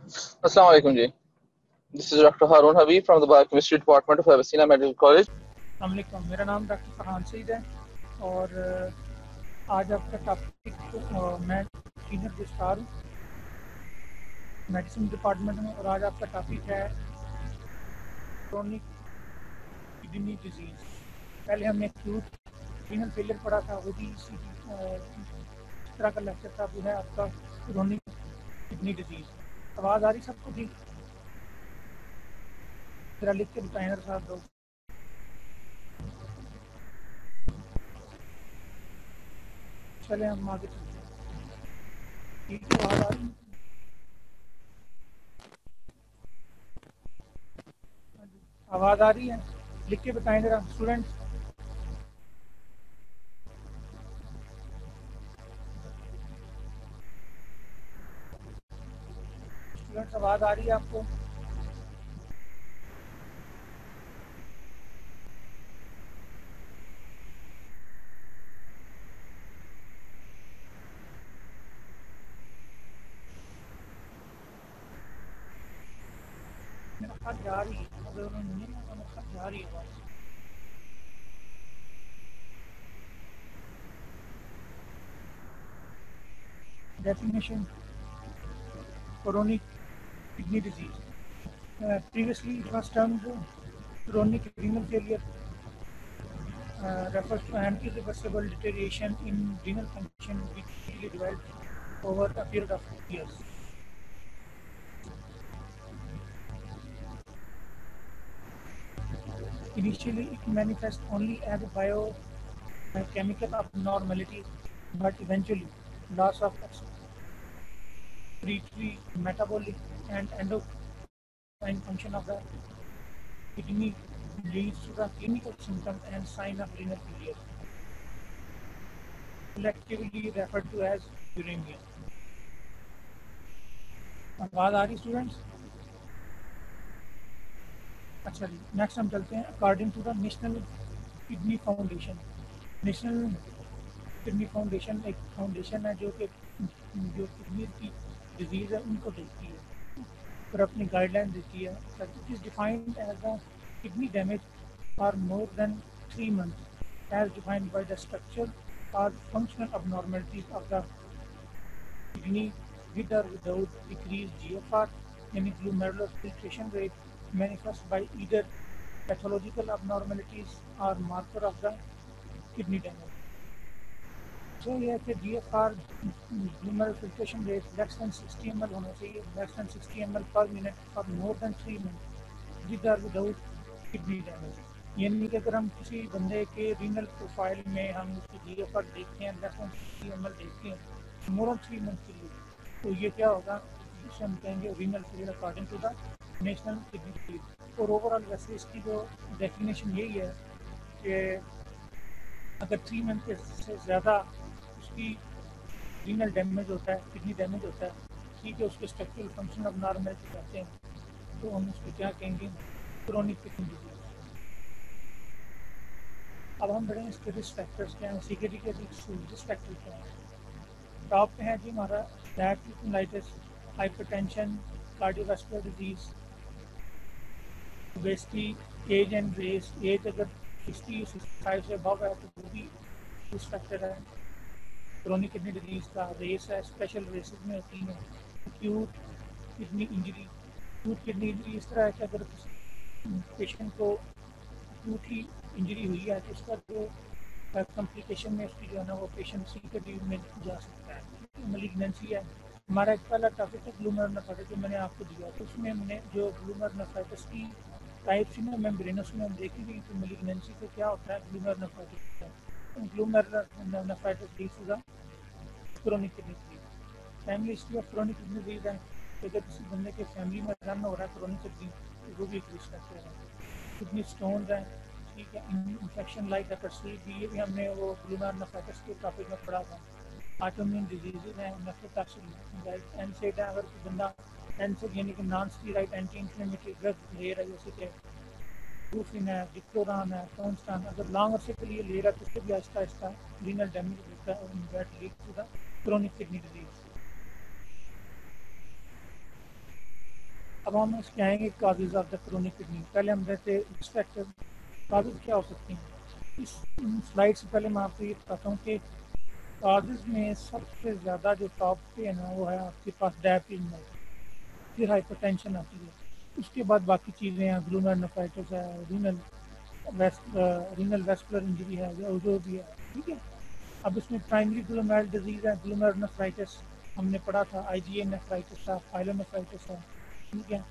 Assalamu alaikum ji. This is Dr. Harun Habib from the Biochemistry Department of Avicenna Medical College. अस्सलामुअलैकुम, मेरा नाम doctor Farhan Saeed है और आज आपका टॉपिक मैं सीनियर रजिस्ट्रार हूँ मेडिसिन डिपार्टमेंट में और आज आपका टॉपिक है क्रोनिक किडनी डिजीज़। पहले हमने एक्यूट रीनल फेलियर पढ़ा था, वो भी इस तरह का लेक्चर था। वो है आपका क्रोनिक किडनी डिजीज़। आवाज़ आ रही सबको ठीक? जरा लिख के बताएं मेरे साथ लोग। चले हम आगे चलते हैं। ठीक है, आवाज़ आ रही? आवाज़ आ रही है? लिख के बताएं जरा स्टूडेंट्स। स्टूडेंट्स, आवाज़ आ रही है आपको? मेरा ख्याल जा रही है, अगर उन्होंने नहीं लिखा तो मेरा ख्याल जा रही है आवाज़। Definition: chronic kidney disease. Previously, it was termed chronic renal failure. Refers to an irreversible deterioration in renal function which usually develops over a period of years. Initially, it manifests only as a biochemical abnormality, but eventually, loss of excretory, metabolic, and endocrine function of the kidney leads to the clinical symptoms and sign of renal failure, collectively referred to as uremia. आवाज़ आ रही students? अच्छा जी, next हम चलते हैं। According to the National Kidney Foundation. National Kidney Foundation एक foundation है जो kidney की डिजीज़ है उनको देखती है और अपनी गाइडलाइन देती है। It is defined as the kidney damage for more than 3 months as defined by the structure or functional abnormalities of the kidney with or without decreased GFR, any glomerular filtration rate, manifest by either pathological abnormalities or marker of the kidney damage. So ये है कि GFR glomerular filtration rate less than 60 ml होना चाहिए, less than 60 ml per minute for more than 3 months with or without kidney damage। यानी कि अगर हम किसी बंदे के रीनल प्रोफाइल में हम उसकी GFR देखते हैं लेस देन 60 ml देखते हैं मोर देन 3 मंथ के लिए, तो ये क्या होगा, जिसे हम कहेंगे renal failure according to the National Kidney Failure. और ओवरऑल वैसे इसकी जो डेफिनेशन यही है कि अगर 3 मंथ से ज़्यादा उसकी रीनल डैमेज होता है, किडनी डैमेज होता है, ठीक है, उसके स्ट्रक्चरल फंक्शन अब नॉर्मल कहते हैं, तो हम उसको क्या कहेंगे, क्रोनिक किडनी डिजीज। अब हम बढ़ें इसके रिस्क फैक्टर्स क्या हैं, सीकेडी के रिस्क फैक्टर क्या हैं। टॉप पे है जी हमारा diabetes, hypertension, cardiovascular disease, obesity, age and race. Age अगर 60-65 से अबव है तो वो भी रिस्क फैक्टर है क्रोनिक किडनी डिजीज़ का। रेस है, स्पेशल रेसेस में होती हैं। Acute kidney injury, acute kidney injury इस तरह है कि अगर पेशेंट को एक्यूट ही इंजरी हुई है तो उसका जो कॉम्प्लिकेशन में उसकी जो है ना वो पेशेंट सीकेडी में जा सकता है। मैलिग्नेंसी है। हमारा एक पहला टॉपिक है ग्लूमर नेफ्राइटिस जो मैंने आपको दिया, तो उसमें हमने जो ग्लूमर नेफ्राइटिस की टाइप्स ना मेम्ब्रेनस में हम देखी थी, तो मैलिग्नेंसी से क्या होता है, glomerulonephritis. Glomerulonephritis leads to the chronic kidney disease. Family history of chronic kidney disease है, अगर किसी बंदे के फैमिली में रन हो रहा है क्रोनिक किडनी तो वो भी एक रिस्क फैक्टर है। किडनी स्टोन है, ठीक है, इन्फेक्शन लाइक हेपेटाइटिस बी, ये भी हमने वो ग्लूमर नेफ्राइटिस के टॉपिक में पढ़ा था। ऑटोइम्यून डिजीज़ हैं, नेफ्रोटॉक्सिस लाइक एनसेड है, अगर कोई बंदा एनसेड यानी कि non steroid anti inflammatory drug ले रहा है जैसे कि ब्रूफिन है, डिक्लोरान है, टोनस्टान, अगर लॉन्ग अरसे के लिए ले रहा है तो उससे भी आहिस्ता आहिस्ता रीनल डैमेज होता है और that leads to the chronic kidney disease. अब हम इसके आएंगे causes of the chronic kidney. पहले हम देखते रिस्क फैक्टर काजेज क्या हो सकते हैं। इस स्लाइड से पहले मैं आपको ये बताता हूँ कि काजेज में सबसे ज़्यादा जो टॉप पे है ना वो है आपके पास डायबिटीज, फिर हाइपरटेंशन आती है, उसके बाद बाकी चीज़ें हैं, ग्लूमेरुलोनेफ्राइटिस है, रीनल वेस्कुलर इंजरी है, जो भी है, ठीक है। अब इसमें प्राइमरी ग्लोमेरुलर डिजीज़ है, ग्लोमेरुलोनेफ्राइटिस हमने पढ़ा था, आईजीए नेफ्राइटिस है, पाइलोनेफ्राइटिस है, ठीक है।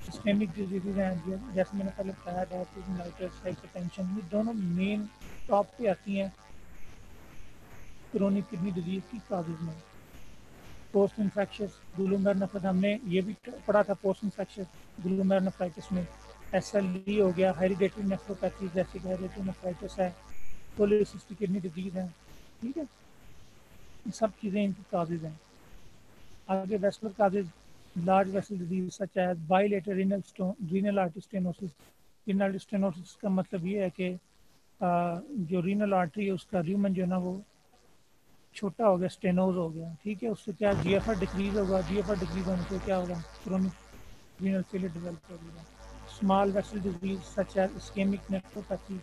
सिस्टेमिक डिजीज़ हैं जैसे मैंने पहले बताया, डायबिटीज मेलिटस, हाइपरटेंशन, ये दोनों मेन टॉप पे आती हैं क्रोनिक किडनी डिजीज़ की काजेज में। पोस्ट इन्फेक्शियस ग्लूमेरुलोनेफ्राइटिस हमने ये भी पढ़ा था, पोस्ट इन्फेक्शियस ग्लूमेरुलोनेफ्राइटिस में एसएलई हो गया, हेरिडेटरी नेफ्रोपैथी जैसे हेरिडेटरी नेफ्राइटिस है, पॉलीसिस्टिक किडनी डिजीज़ है, ठीक है। ये सब चीज़ें इनकी काजेज हैं। आगे vascular causes, large vessel disease such as bilateral renal artery stenosis. Renal artery stenosis का मतलब ये है कि जो रीनल आर्टरी है उसका र्यूमन जो है ना वो छोटा हो गया, स्टेनोज हो गया, ठीक है। उससे क्या जीएफआर डिक्रीज होगा, जीएफआर डिक्रीज होने से क्या होगा, क्रोनिक रीनल फेलियर डेवलप होगा। Small vessel disease such as ischemic nephropathy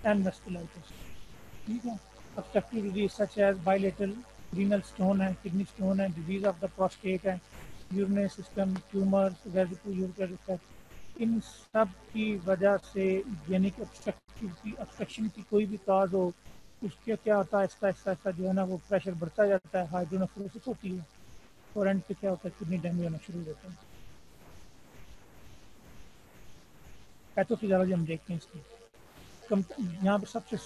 and vasculitis, ठीक है। Obstructive disease such as bilateral renal stone है, किडनी स्टोन है, डिजीज ऑफ द प्रोस्टेट है, urinary system tumours, vesico effect, इन सब की वजह से यानी कि ऑब्स्ट्रक्शन की कोई भी काज हो, उसके क्या होता है, ऐसा जो है ना वो प्रेशर बढ़ता जाता है, हाइड्रोनेफ्रोसिस होती है, और एंड पे क्या होता है, किडनी डैमेज होना शुरू हो जाता है। पैथोफिजियोलॉजी हम देखते हैं इसकी। यहाँ पे सबसे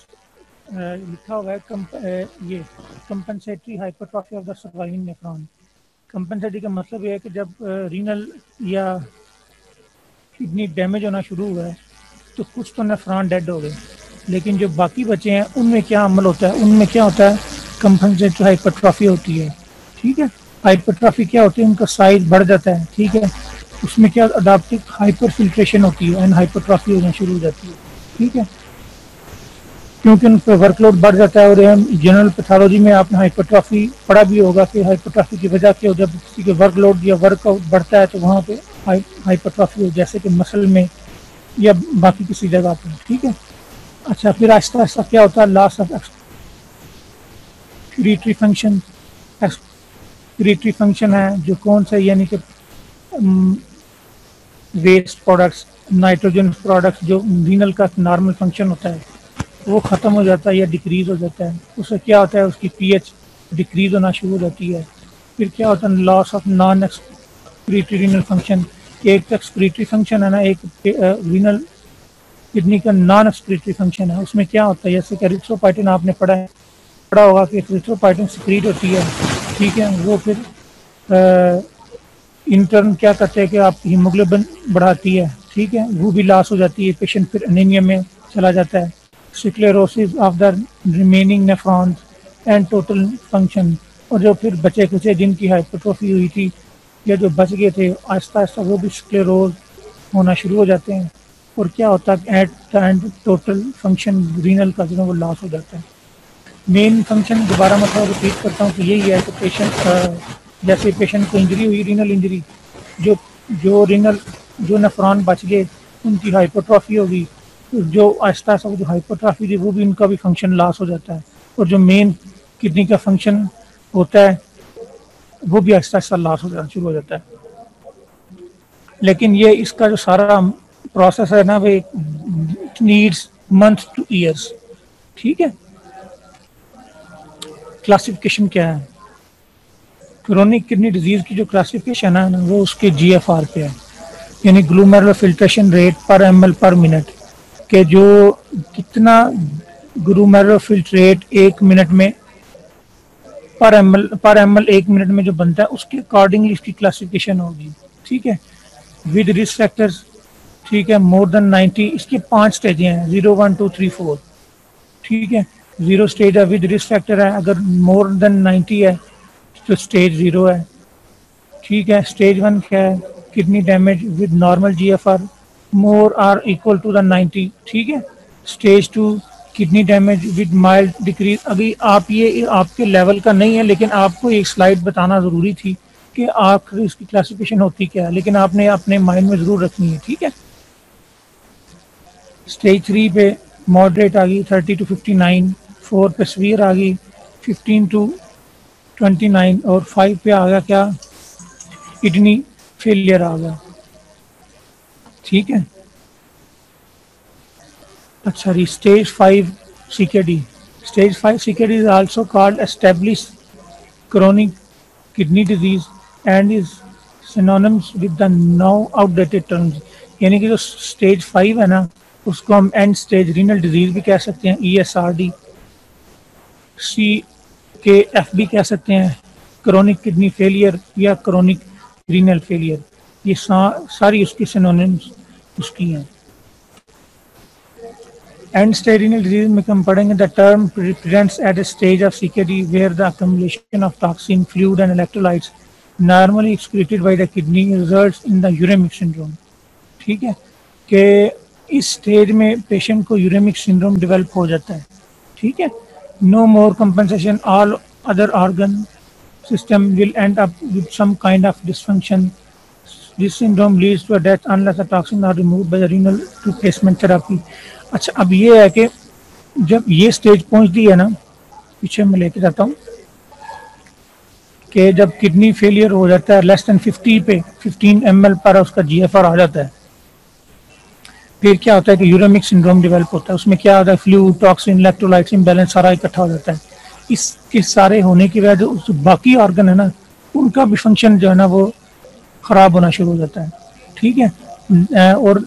लिखा हुआ है ये compensatory hypertrophy of the surviving nephron. Compensatory का मतलब ये है कि जब रीनल या किडनी डैमेज होना शुरू हुआ है तो कुछ तो नेफ्रॉन डेड हो गए, लेकिन जो बाकी बचे हैं उनमें क्या अमल होता है, उनमें क्या होता है, कंपनसेटरी हाइपरट्रॉफी होती है, ठीक है। हाइपरट्रॉफी क्या होती है, उनका साइज बढ़ जाता है, ठीक है। उसमें क्या अडाप्टिव हाइपर फिल्ट्रेशन होती है एंड हाइपरट्रॉफी होना शुरू हो जाती है, ठीक है, क्योंकि उन पर वर्कलोड बढ़ जाता है। और जनरल पैथोलॉजी में आपने हाइपरट्रॉफी पढ़ा भी होगा कि हाइपरट्रॉफी की वजह क्या हो, जब किसी के वर्कलोड या वर्कआउट बढ़ता है तो वहाँ पे हाइपरट्रॉफी हो, जैसे कि मसल में या बाकी किसी जगह पर, ठीक है। अच्छा, फिर आहिस्ता आहिस्ता क्या होता है, loss of excretory function. Excretory function है जो कौन सा, यानी कि वेस्ट प्रोडक्ट्स, नाइट्रोजन प्रोडक्ट्स, जो रीनल का नॉर्मल फंक्शन होता है वो ख़त्म हो जाता है या डिक्रीज हो जाता है। उससे क्या होता है, उसकी पीएच डिक्रीज होना शुरू हो जाती है। फिर क्या होता है, loss of non excretory renal function. एक एक्सक्रीटरी फंक्शन है ना, एक रीनल किडनी का नॉन एक्सक्रीटरी फंक्शन है, उसमें क्या होता है, जैसे कि एरिथ्रोपाइटिन आपने पढ़ा होगा कि एरिथ्रोपाइटिन सिक्रीट होती है, ठीक है। वो फिर इंटर्न क्या करते हैं कि आपकी हीमोग्लोबिन बढ़ाती है, ठीक है, वो भी लॉस हो जाती है, पेशेंट फिर एनीमिया में चला जाता है। Sclerosis of the remaining nephrons and total function, और जो फिर बचे कुचे जिनकी हाइपरट्रॉफी हुई थी या जो बच गए थे, आहिस्ता आहिस्ता वो भी स्क्लेरोज होना शुरू हो जाते हैं। और क्या होता है, at the end total function renal का जो है वो लॉस हो जाता है। मेन फंक्शन दोबारा मैं थोड़ा रिपीट करता हूँ कि यही है कि पेशेंट जैसे पेशेंट को इंजरी हुई, रीनल इंजरी, जो जो रीनल जो नेफ्रॉन बच गए उनकी हाइपरट्रॉफी होगी, जो आहिस्ता आहिस्ता जो हाइपरट्रॉफी थी वो भी उनका भी फंक्शन लॉस हो जाता है, और जो मेन किडनी का फंक्शन होता है वो भी आहिस्ता आहिस्ता लॉस हो जाना शुरू हो जाता है। लेकिन ये इसका जो सारा प्रोसेस है ना, वो it needs months two years, ठीक है। क्लासिफिकेशन क्या है, क्रोनिक किडनी डिजीज की जो क्लासिफिकेशन है ना वो उसके जीएफआर पे है, यानी ग्लूमेरुलर फिल्ट्रेशन रेट पर एमएल पर मिनट, के जो कितना ग्लूमेरुलर फिल्ट्रेट एक मिनट में पर एमएल एक मिनट में जो बनता है उसके अकॉर्डिंगली इसकी क्लासिफिकेशन होगी, ठीक है। विद रिस्क फैक्टर्स, ठीक है, मोर देन 90, इसके 5 स्टेजें हैं, 0 1 2 3 4, ठीक है। 0 स्टेज है, विद रिस्क फैक्टर है, अगर मोर देन 90 है तो स्टेज 0 है, ठीक है। स्टेज 1 क्या है, kidney damage with normal GFR more or equal to the 90, ठीक है। Stage 2 kidney damage with mild decrease. अभी आप ये आपके लेवल का नहीं है, लेकिन आपको एक स्लाइड बताना ज़रूरी थी कि आखिर इसकी क्लासिफिकेशन होती क्या है, लेकिन आपने अपने माइंड में ज़रूर रखनी है, ठीक है। स्टेज 3 पे मॉडरेट आ गई 30 to 59, 4 पे सीवियर आ गई 15 to 29 और 5 पे आ गया क्या, किडनी फेलियर आ गया, ठीक है। अच्छा जी, stage 5 CKD, stage 5 CKD is also called establish chronic kidney disease and is synonymous with the now outdated terms। यानी कि जो स्टेज 5 है ना, उसको हम एंड स्टेज रीनल डिजीज भी कह सकते हैं, ESRD, CKF भी कह सकते हैं, क्रोनिक किडनी फेलियर या क्रोनिक रीनल फेलियर, ये सारी उसकी सिनोनिम्स उसकी हैं। एंड स्टेज रीनल डिजीज में हम पढ़ेंगे, the term represents at a stage of CKD where the accumulation of toxin, fluid and electrolytes normally excreted by the kidney results in the uremic syndrome। ठीक है, कि इस stage में patient को uraemic syndrome develop हो जाता है, ठीक है। No more compensation, all other organ system will end up with some kind of dysfunction। This syndrome leads to a death unless the toxin are removed by the renal replacement therapy। अच्छा, अब ये है कि जब ये stage पहुंचती है ना, पीछे मैं लेके जाता हूँ, कि जब किडनी फेलियर हो जाता है लेस देन 50 पे 15 ml पर उसका GFR आ जाता है, फिर क्या होता है कि यूरेमिक सिंड्रोम डेवलप होता है। उसमें क्या होता है, फ्लूइड, टॉक्सिन, इलेक्ट्रोलाइट्स इम्बैलेंस सारा इकट्ठा हो जाता है। इसके सारे होने की वजह से बाकी ऑर्गन है ना, उनका भी फंक्शन जो है ना वो खराब होना शुरू हो जाता है, ठीक है। और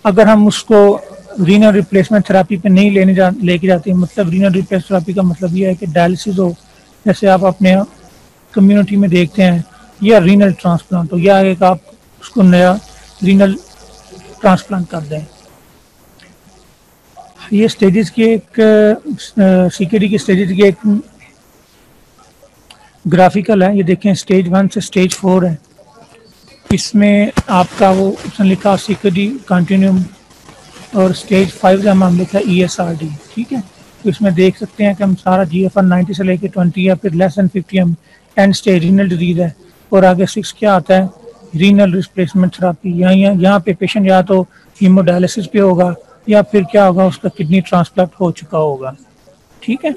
अगर हम उसको रीनल रिप्लेसमेंट थेरापी पे नहीं लेके जाते, मतलब रीनल रिप्लेसमेंट थेरापी का मतलब ये है कि डायलिसिस हो, जैसे आप अपने कम्युनिटी में देखते हैं, या रीनल ट्रांसप्लांट हो, या एक आप उसको नया रीनल ट्रांसप्लांट कर दें। ये स्टेजेस की एक CKD की स्टेजेस की एक ग्राफिकल है, ये देखें, स्टेज 1 से स्टेज 4 है। इसमें आपका वो उसने लिखा CKD कंटिन्यूम, और स्टेज 5 का हम लिखा ESRD, ठीक है। तो इसमें देख सकते हैं कि हम सारा GFR 90 से लेकर 20 या फिर लेस देन 50 हम एंड स्टेज रीनल डिजीज है। और आगे 6 क्या आता है, रीनल रिप्लेसमेंट थेरापी। यहाँ पे पेशेंट या तो हीमोडायलिसिस पे होगा या फिर क्या होगा, उसका किडनी ट्रांसप्लांट हो चुका होगा, ठीक है।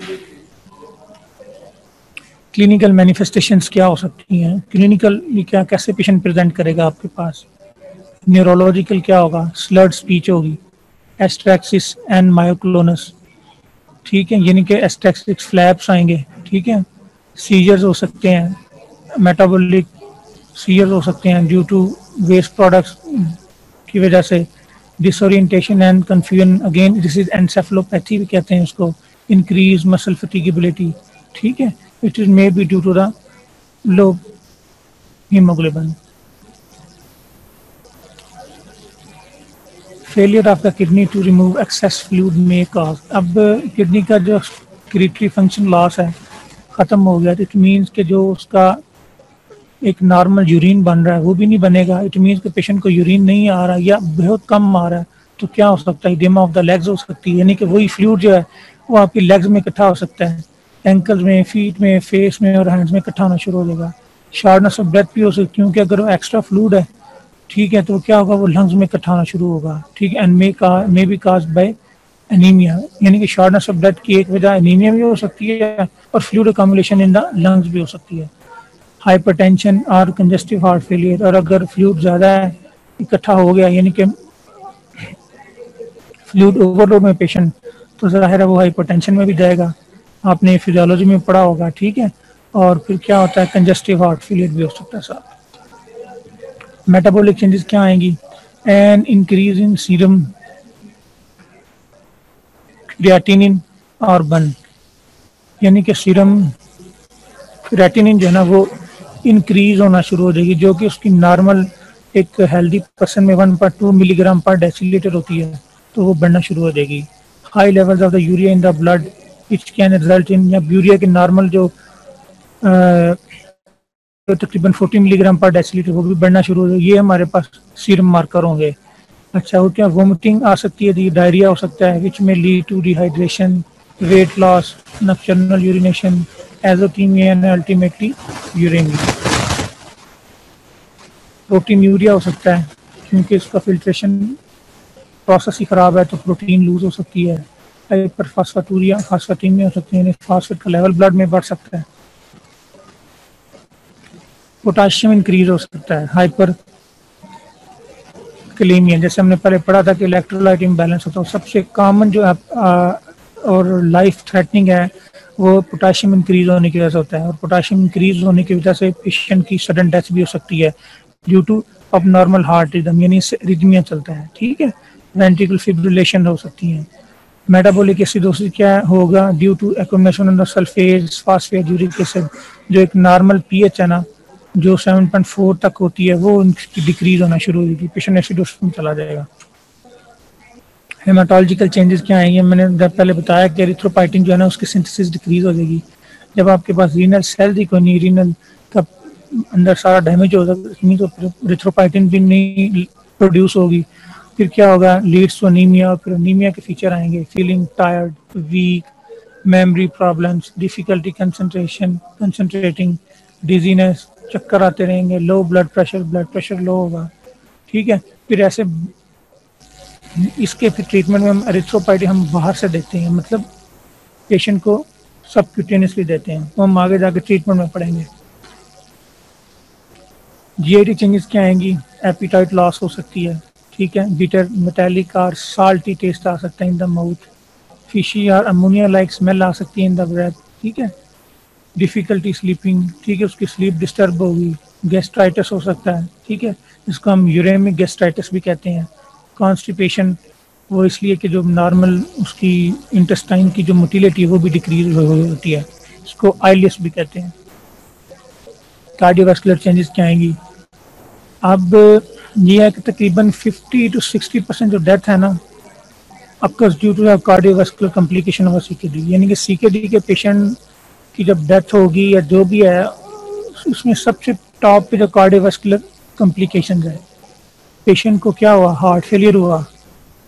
क्लिनिकल मैनिफेस्टेशंस क्या हो सकती हैं, क्लिनिकल क्या कैसे पेशेंट प्रेजेंट करेगा आपके पास। न्यूरोलॉजिकल क्या होगा, स्लर्ड स्पीच होगी, एस्ट्रैक्सिस एंड मायोक्लोनस, ठीक है, यानी कि एस्ट्रैक्सिस फ्लैप्स आएंगे, ठीक है। सीजर्स हो सकते हैं, मेटाबॉलिक सीजर्स हो सकते हैं ड्यू टू वेस्ट प्रोडक्ट्स की वजह से, disorientation and confusion, again this is encephalopathy भी कहते हैं उसको, इंक्रीज मसल फटीगेबिलिटी, ठीक है। It is may be due to the low haemoglobin. Failure of the kidney to remove excess fluid may cause, अब किडनी का जो एक्सक्रीटरी फंक्शन लॉस है ख़त्म हो गया, इट मीन्स कि जो उसका एक नॉर्मल यूरिन बन रहा है वो भी नहीं बनेगा। इट मीन्स कि पेशेंट को यूरिन नहीं आ रहा या बहुत कम आ रहा है, तो क्या हो सकता है, इडेमा ऑफ द लेग्स हो सकती है, यानी कि वही फ्लूइड जो है वो आपकी लेग्स में इकट्ठा हो सकता है, एंकल्स में, फीट में, फेस में और हैंड्स में इकट्ठा होना शुरू हो जाएगा। शॉर्टनेस ऑफ ब्रेथ भी हो सकती है, क्योंकि अगर वो एक्स्ट्रा फ्लूइड है, ठीक है, तो क्या होगा, वो लंग्स में इकट्ठा होना शुरू होगा, ठीक है। And may be caused by anaemia, यानी कि शॉर्टनेस ऑफ ब्रेथ की एक वजह एनीमिया भी हो सकती है और फ्लूइड अकम्युलेशन इन द लंग्स भी हो सकती है। हाइपरटेंशन और कंजेस्टिव हार्ट फेलियर, और अगर फ्लूइड ज़्यादा है इकट्ठा हो गया, यानी कि फ्लूइड ओवरलोड में पेशेंट, तो ज़ाहिर है वो हाइपरटेंशन में भी जाएगा, आपने फिजियोलॉजी में पढ़ा होगा, ठीक है। और फिर क्या होता है, कंजेस्टिव हार्ट फेलियर भी हो सकता है साथ। मेटाबॉलिक चेंजेस क्या आएंगी, and increase in serum creatinine और बर्न, यानी कि सीरम क्रिएटिनिन जो है ना वो इंक्रीज होना शुरू हो जाएगी, जो कि उसकी नॉर्मल एक हेल्दी पर्सन में 1.2 मिलीग्राम पर डेसीलीटर होती है, तो वो बढ़ना शुरू हो जाएगी। High levels of the urea in the blood which can result in, या यूरिया के नॉर्मल जो तकरीबन 40 मिलीग्राम पर डेसीलीटर, वो भी बढ़ना शुरू हो जाएगी। ये हमारे पास सीरम मार्कर होंगे। अच्छा, वो क्या, वोमिटिंग आ सकती है, डायरिया हो सकता है, विच में lead to dehydration, weight loss, nocturnal urination, azotemia and ultimately uremia. Proteinuria हो सकता है क्योंकि इसका फिल्ट्रेशन प्रोसेस ही ख़राब है, तो प्रोटीन लूज हो सकती है। हाइपर फास्फाटूरिया फास्फाटीमिया हो सकती है, यानी फास्फेट का लेवल ब्लड में बढ़ सकता है। पोटाशियम इंक्रीज हो सकता है। हाइपर कैलेमिया, जैसे हमने पहले पढ़ा था कि इलेक्ट्रोलाइट इम्बैलेंस होता है। सबसे कॉमन जो और लाइफ थ्रेटनिंग है वो पोटाशियम इंक्रीज होने की वजह से होता है, और पोटाशियम इंक्रीज होने की वजह से पेशेंट की सडन डेथ भी हो सकती है ड्यू टू अब नॉर्मल हार्ट रिदम, यानी रिदमिया चलता है। ठीक है, वेंट्रिकल फिब्रिलेशन हो सकती है। मेटाबॉलिक एसिडोसिस क्या होगा? Due to accumulation of sulphate phosphate uric acid, जो एक नॉर्मल पीएच है ना जो 7.4 तक होती है वो उनकी डिक्रीज होना शुरू हो जाएगी, पेशेंट एसिडोसिस में चला जाएगा। हेमाटोलॉजिकल चेंजेस क्या आएंगे? मैंने पहले बताया कि एरिथ्रोपाइटिन जो है ना उसकी सिंथेसिस डिक्रीज हो जाएगी। जब आपके पास रीनल सेल ही कोई नहीं, रीनल का अंदर सारा डैमेज हो जाएगा तो एरिथ्रोपाइटिन भी नहीं प्रोड्यूस होगी। फिर क्या होगा? लीड्स टू अनीमिया, और फिर अनीमिया के फीचर आएंगे feeling tired, weak, memory problems, difficulty concentrating, dizziness, चक्कर आते रहेंगे, लो ब्लड प्रेशर लो होगा। ठीक है, फिर ऐसे इसके फिर ट्रीटमेंट में हम एरिथ्रोपाइटिन हम बाहर से देते हैं, मतलब पेशेंट को सबक्यूटेनियसली देते हैं, तो हम आगे जाके ट्रीटमेंट में पढ़ेंगे। जीआईटी चेंजेस क्या आएंगी? एपिटाइट लॉस हो सकती है। ठीक है, बिटर मेटालिक और साल्टी टेस्ट आ सकता है इन द माउथ, फिशी और अमोनिया लाइक स्मेल आ सकती है इन द ब्रेथ। ठीक है, डिफिकल्टी स्लीपिंग, ठीक है, उसकी स्लीप डिस्टर्ब होगी। गैस्ट्राइटिस हो सकता है, ठीक है, जिसको हम यूरेमिक गैस्ट्राइटिस भी कहते हैं। कॉन्स्टिपेशन, वो इसलिए कि जो नॉर्मल उसकी इंटेस्टाइन की जो मोटिलिटी है वो भी डिक्रीज होती है, इसको आइलियस भी कहते हैं। कार्डियोवास्कुलर चेंजेस क्या आएंगी? अब ये है कि तकरीबन 50 to 60% जो डेथ है ना occurs due to cardiovascular complication of CKD, यानी कि सीकेडी के पेशेंट की जब डेथ होगी या जो भी है उसमें सबसे टॉप पे जो कार्डियोवास्कुलर कॉम्प्लिकेशन है, पेशेंट को क्या हुआ? हार्ट फेलियर हुआ,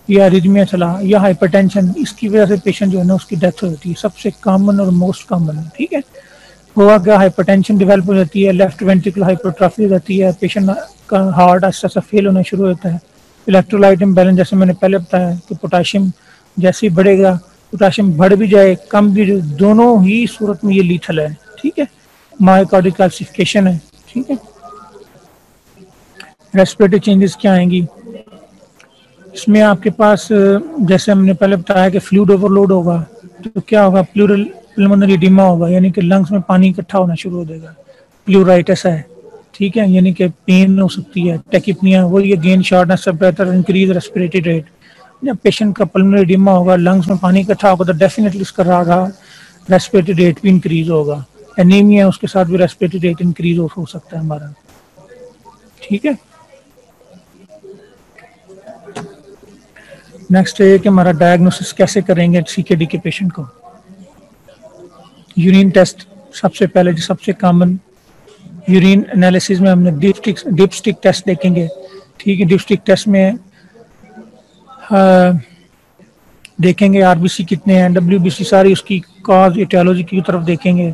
या अरिथमिया चला, या हाइपरटेंशन, इसकी वजह से पेशेंट जो है ना उसकी डेथ हो जाती है, सबसे कॉमन और मोस्ट कॉमन। ठीक है, हुआ क्या? हाइपरटेंशन डेवलप हो जाती है, लेफ्ट वेंट्रिकुलर हाइपरट्रॉफी हो जाती है, पेशेंट का हार्ट ऐसा फेल होना शुरू हो जाता है। इलेक्ट्रोलाइट इम्बैलेंस, जैसे मैंने पहले बताया कि पोटाशियम जैसे ही बढ़ेगा, पोटाशियम बढ़ भी जाए कम भी, दोनों ही सूरत में ये लीथल है। ठीक है, मायोकार्डियल कैल्सिफिकेशन है। ठीक है, रेस्पिरेटरी चेंजेस क्या आएंगी? इसमें आपके पास जैसे हमने पहले बताया कि फ्लूइड ओवरलोड होगा, तो क्या होगा? प्लूरल पल्मोनरी एडिमा होगा, यानी कि लंग्स में पानी इकट्ठा होना शुरू हो जाएगा। प्लूराइटिस है, ठीक है, यानी कि पेन हो सकती है। टेकिपनिया, वो ये गेन शॉर्टनेस सब बेहतर, इंक्रीज रेस्पिरेटरी रेट। जब पेशेंट का पल्मोनरी एडिमा होगा, लंग्स में पानी इकट्ठा होगा, तो डेफिनेटली उसका रेस्पिरेटरी रेट भी इंक्रीज होगा। एनीमिया, उसके साथ भी रेस्पिरेटरी रेट इंक्रीज हो सकता है हमारा। ठीक है, नेक्स्ट है कि हमारा डायग्नोसिस कैसे करेंगे सीकेडी के पेशेंट को। यूरिन टेस्ट सबसे पहले, जो सबसे कॉमन यूरिन एनालिसिस में हमने डिपस्टिक टेस्ट देखेंगे। ठीक है, डिपस्टिक टेस्ट में देखेंगे आरबीसी कितने हैं, डब्ल्यूबीसी, सारी उसकी कॉज एटियोलॉजी की तरफ देखेंगे।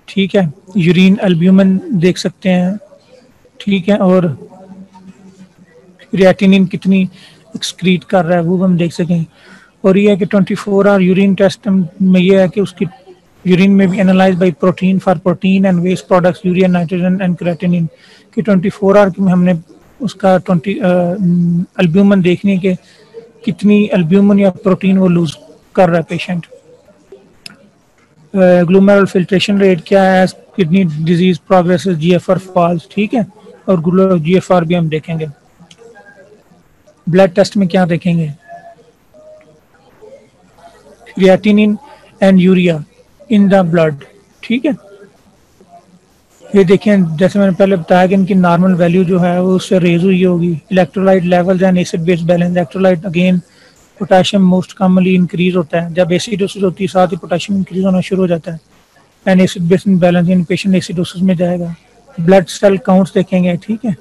ठीक है, यूरिन एल्ब्यूमिन देख सकते हैं। ठीक है, और क्रिएटिनिन कितनी एक्सक्रीट कर रहा है वो हम देख सकें। और ये है कि 24 आवर यूरिन टेस्ट में ये है कि उसकी यूरिन में भी analyse by protein for protein and waste products, urea, nitrogen and creatinine की 24 आवर में हमने उसका एल्ब्यूमिन देखने के कितनी एल्ब्यूमिन या प्रोटीन वो लूज कर रहा है पेशेंट। ग्लूमेरुलर फिल्ट्रेशन रेट क्या है, kidney disease progress, GFR falls. ठीक है, और जीएफआर भी हम देखेंगे। ब्लड टेस्ट में क्या देखेंगे? Creatinine and urea in the blood. ठीक है, ये देखें, जैसे मैंने पहले बताया कि इनकी नॉर्मल वैल्यू जो है वो उससे रेज हुई होगी। Electrolyte levels and acid base balance, electrolyte again potassium most commonly increase होता है, जब एसिडोसिस होती है साथ ही पोटाशियम इंक्रीज होना शुरू हो जाता है। And acid base balance, in patient acidosis में जाएगा। ब्लड सेल काउंट्स देखेंगे। ठीक है,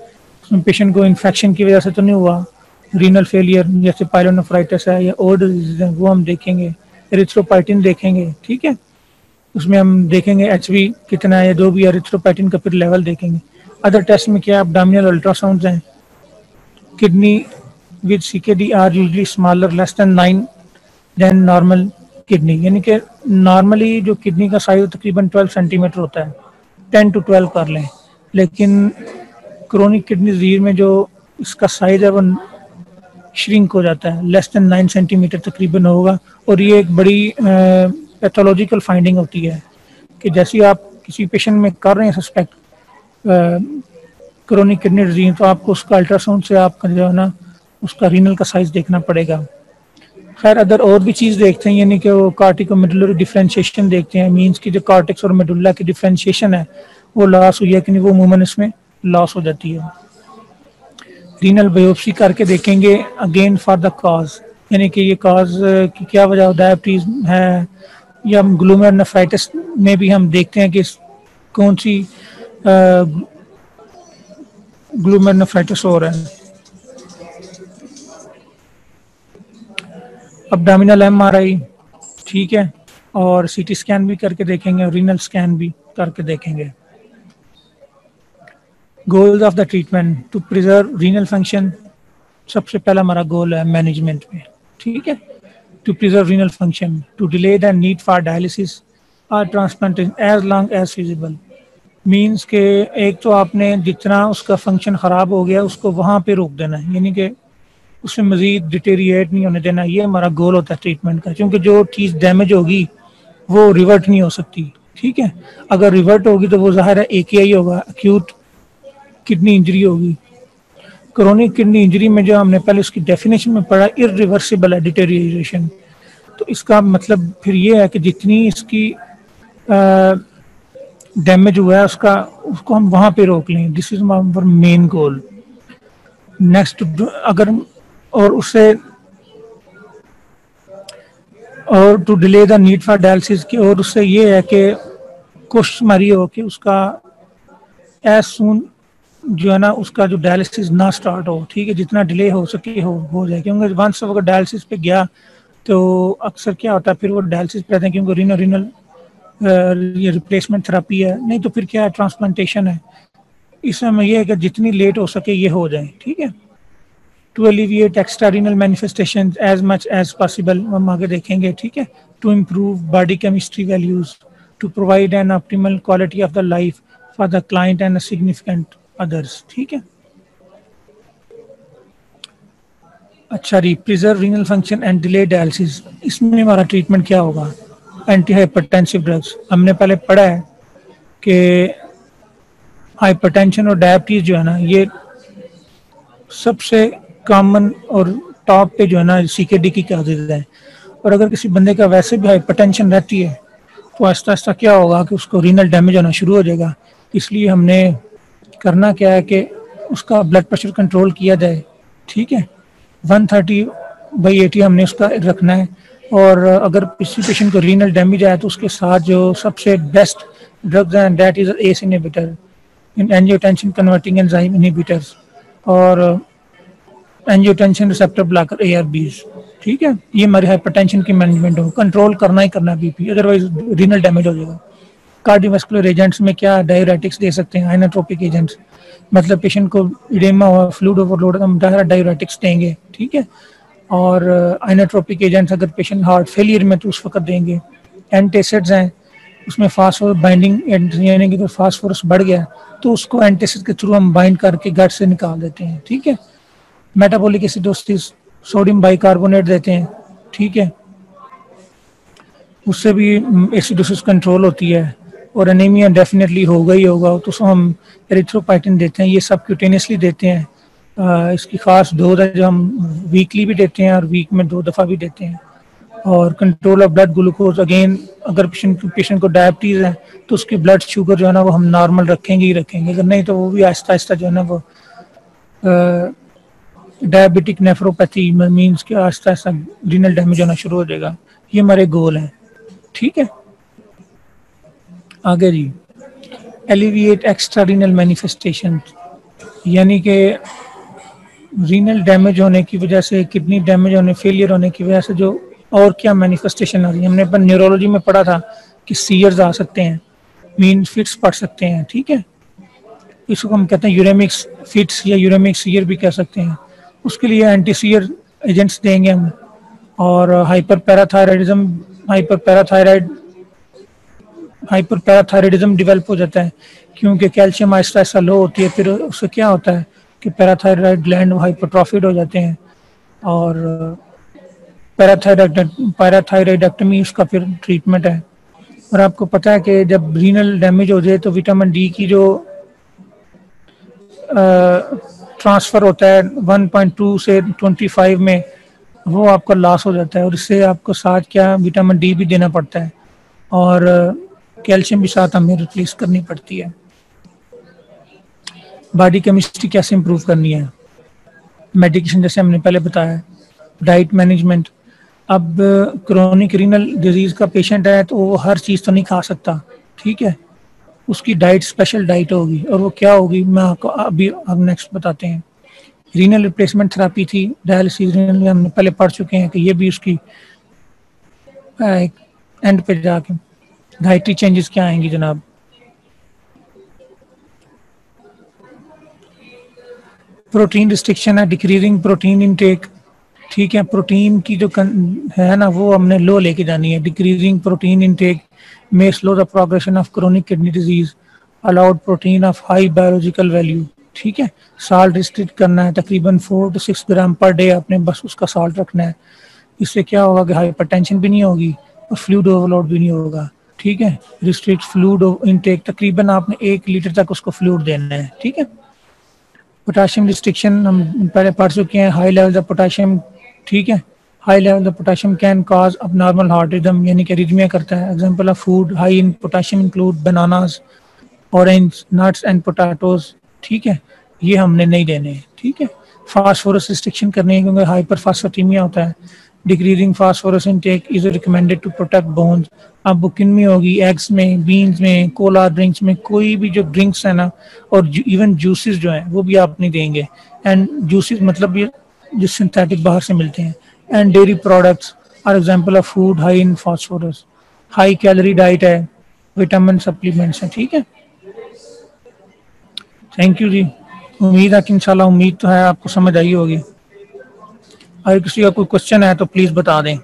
उसमें पेशेंट को इन्फेक्शन की वजह से तो नहीं हुआ, रीनल फेलियर जैसे पायलोनेफ्राइटिस है या और डिजीज है वो हम देखेंगे। एरिथ्रोपाइटिन देखेंगे। ठीक है, उसमें हम देखेंगे एचबी कितना है, जो भी एरिथ्रोपाइटिन का फिर लेवल देखेंगे। अदर टेस्ट में क्या abdominal अल्ट्रासाउंड हैं. Kidney with CKD are usually smaller, less than 9 than normal kidney. यानी कि नॉर्मली जो किडनी का साइज तकरीबन 12 सेंटीमीटर होता है, 10 to 12 कर लें, लेकिन क्रोनिक किडनी डिजीज में जो इसका साइज है वो श्रिंक हो जाता है, लेस देन 9 सेंटीमीटर तकरीबन होगा. और ये एक बड़ी पैथोलॉजिकल फाइंडिंग होती है कि जैसे आप किसी पेशेंट में कर रहे हैं सस्पेक्ट क्रोनिक किडनी डिजीज, तो आपको उसका अल्ट्रासाउंड से आपका जो है ना उसका रीनल का साइज देखना पड़ेगा. खैर अदर और भी चीज़ देखते हैं, यानी कि वो कार्टिको मेडुलरी डिफरेंशिएशन देखते हैं, मींस की जो कार्टेक्स और मेडुला की डिफरेंशिएशन है वो लॉस हुई है कि नहीं, वो अमूमन इसमें लॉस हो जाती है. रीनल बायोप्सी करके देखेंगे अगेन फॉर द कॉज, यानी कि ये कॉज की क्या वजह, डायबिटीज है या ग्लूमेरुलनेफ्राइटिस में भी हम देखते हैं कि कौन सी ग्लूमेरुलनेफ्राइटिस हो रहा है. अब्डोमिनल MRI ठीक है, और CT स्कैन भी करके देखेंगे और रीनल स्कैन भी करके देखेंगे. Goals of the treatment to preserve renal function, सबसे पहला हमारा गोल है मैनेजमेंट में, ठीक है, to preserve renal function, to delay the need for dialysis और transplantation as long as feasible. Means के एक तो आपने जितना उसका फंक्शन ख़राब हो गया उसको वहाँ पे रोक देना है, यानी कि उसमें मज़ीद डिटेरिएट नहीं होने देना. ये हमारा गोल होता है ट्रीटमेंट का, क्योंकि जो चीज़ डैमेज होगी वो रिवर्ट नहीं हो सकती, ठीक है. अगर रिवर्ट होगी तो वो ज़ाहिर है AKI होगा, एक्यूट किडनी इंजरी होगी. क्रोनिक किडनी इंजरी में जो हमने पहले उसकी डेफिनेशन में पढ़ा इरिवर्सिबल है डिटेरिएशन, तो इसका मतलब फिर ये है कि जितनी इसकी डैमेज हुआ है उसको हम वहाँ पे रोक लें. This is our main goal. Next अगर और उससे और to delay the need for dialysis की, और उससे ये है कि कोशिश हमारी हो कि उसका एज सून जो है ना उसका जो डायलिसिस ना स्टार्ट हो, ठीक है, जितना डिले हो सके हो जाए. क्योंकि वंस अगर डायलिसिस पे गया तो अक्सर क्या होता है फिर वो डायलिसिस पे रहते हैं, क्योंकि रीनल ये रिप्लेसमेंट थेरेपी है, नहीं तो फिर क्या है ट्रांसप्लांटेशन है. इसमें यह है कि जितनी लेट हो सके ये हो जाए, ठीक है. To alleviate extra renal manifestation as much as possible, हम आगे देखेंगे, ठीक है. To improve body chemistry values, to provide an optimal quality of the life for the client and significant others, ठीक है. अच्छा, preserve renal function and delay dialysis, इसमें हमारा ट्रीटमेंट क्या होगा. एंटी हाइपरटेंसिव ड्रग्स, हमने पहले पढ़ा है कि हाइपरटेंशन और डायबिटीज जो है ना ये सबसे कॉमन और टॉप पे जो है ना CKD की काज़ेज़ है. और अगर किसी बंदे का वैसे भी हाइपरटेंशन रहती है तो आहिस्ता आहिस्ता क्या होगा कि उसको रीनल डैमेज होना शुरू हो जाएगा. इसलिए हमने करना क्या है कि उसका ब्लड प्रेशर कंट्रोल किया जाए, ठीक है. 130/80 हमने उसका रखना है. और अगर किसी पेशेंट को रीनल डैमेज आया तो उसके साथ जो सबसे बेस्ट ड्रग्स हैं that is ACE inhibitor, angiotensin converting enzyme inhibitors और एंजियोटेंशन रिसेप्टर ब्लॉकर ARBs, ठीक है. ये हमारी हाइपरटेंशन की मैनेजमेंट हो, कंट्रोल करना ही करना BP, अदरवाइज रीनल डैमेज हो जाएगा. कार्डियोवास्कुलर एजेंट्स में क्या डायूरेटिक्स दे सकते हैं, आइनोट्रोपिक एजेंट्स, मतलब पेशेंट को इडेमा हो, फ्लूइड ओवरलोड, हम डायूरेटिक्स देंगे, ठीक है. और आइनोट्रोपिक एजेंट्स अगर पेशेंट हार्ट फेलियर में तो उस वक्त देंगे. एंटासिड्स हैं, उसमें फास्फोरस बाइंडिंग, यानी कि फास्फोरस बढ़ गया तो उसको एंटासिड के थ्रू हम बाइंड करके गट से निकाल देते हैं, ठीक है. मेटाबॉलिक एसिडोसिस, सोडियम बाइकार्बोनेट देते हैं, ठीक है, उससे भी एसिडोसिस कंट्रोल होती है. और एनीमिया डेफिनेटली होगा ही होगा तो उसको हम एरिथ्रोपाइटिन देते हैं, ये सब क्यूटेनियसली देते हैं. इसकी खास डोज है जो हम वीकली भी देते हैं और वीक में 2 दफ़ा भी देते हैं. और control of blood glucose, again अगर पेशेंट को डायबिटीज़ है तो उसकी ब्लड शुगर जो है ना वो हम नॉर्मल रखेंगे ही रखेंगे, अगर नहीं तो वो भी आहिस्ता आहिस्ता जो है ना वो डायबिटिक नेफ्रोपैथी मीन्स के आहिस्ता आहिस्ता रीनल डैमेज होना शुरू हो जाएगा. ये हमारे गोल हैं, ठीक है. आगे जी, एलिविएट एक्स्ट्रा रीनल मैनिफेस्टेशन, यानी कि रीनल डैमेज होने की वजह से, किडनी डैमेज होने, फेलियर होने की वजह से जो और क्या मैनिफेस्टेशन आ रही है. हमने अपन न्यूरोलॉजी में पढ़ा था कि सीयर्स आ सकते हैं, मीन फिट्स पड़ सकते हैं, ठीक है. इसको हम कहते हैं यूरेमिक्स फिट्स या यूरेमिक सीयर भी कह सकते हैं। उसके लिए एंटी सीयर एजेंट्स देंगे हम। और हाइपर पैराथायराइडिज्म डेवलप हो जाता है क्योंकि कैल्शियम आहिस्ता आहिस्ता लो होती है, फिर उससे क्या होता है कि पैराथायराइड ग्लैंड हाइपरट्रॉफिड हो जाते हैं और पैराथायराइडेक्टमी उसका फिर ट्रीटमेंट है। और आपको पता है कि जब रीनल डैमेज हो जाए तो विटामिन डी की जो ट्रांसफ़र होता है 1.2 से 25 में, वो आपका लॉस हो जाता है और इससे आपको साथ क्या विटामिन डी भी देना पड़ता है और कैल्शियम भी साथ हमें रिप्लेस करनी पड़ती है। बॉडी केमिस्ट्री कैसे इम्प्रूव करनी है, मेडिकेशन जैसे हमने पहले बताया, डाइट मैनेजमेंट। अब क्रोनिक रीनल डिजीज़ का पेशेंट है तो वो हर चीज़ तो नहीं खा सकता, ठीक है, उसकी डाइट स्पेशल डाइट होगी और वो क्या होगी मैं आपको अभी अब नेक्स्ट बताते हैं। रीनल रिप्लेसमेंट थेरापी थी, डायलिसिस रीनल हमने पहले पढ़ चुके हैं कि ये भी उसकी एंड पे जाके डाइटरी चेंजेस क्या आएंगी जनाब। प्रोटीन रिस्ट्रिक्शन है, डिक्रीजिंग प्रोटीन इनटेक, ठीक है, प्रोटीन की जो है ना वो हमने लो लेके जानी है। Decreasing protein intake may slow the progression of chronic kidney disease, allowed protein of high biological value, ठीक है। साल्ट रिस्ट्रिक्ट करना है, तकरीबन 4 to 6 ग्राम पर डे आपने बस उसका साल्ट रखना है। इससे क्या होगा कि हाइपरटेंशन भी नहीं होगी और फ्लूइड ओवरलोड भी नहीं होगा, ठीक है। रिस्ट्रिक्ट फ्लूइड इनटेक, तकरीबन आपने 1 लीटर तक उसको फ्लूइड देना है, ठीक है। पोटाशियम रिस्ट्रिक्शन हम पहले पढ़ चुके हैं, हाई लेवल ऑफ पोटाशियम, ठीक है। High level of potassium can cause abnormal heart rhythm, यानी कि रिदमिया करता है। Example of food high in potassium include bananas, orange, nuts and potatoes, ठीक है, ये हमने नहीं देने हैं, ठीक है। फास्फोरस रिस्ट्रिक्शन करनी है क्योंकि हाइपरफास्फेटेमिया होता है। Decreasing phosphorus intake is recommended to protect bones. अब वो किन में होगी, एग्स में, बीन्स में, कोला ड्रिंक्स में, कोई भी जो ड्रिंक्स है ना, और इवन जूसेस जो हैं वो भी आप नहीं देंगे। एंड जूसेस मतलब ये जो सिंथेटिक बाहर से मिलते हैं। And dairy products are example of food high in phosphorus. High calorie diet है, विटामिन सप्लीमेंट्स हैं, ठीक है। थैंक यू जी, उम्मीद है कि इंशाल्लाह, उम्मीद तो है आपको समझ आई होगी। अगर किसी का कोई क्वेश्चन है तो प्लीज़ बता दें।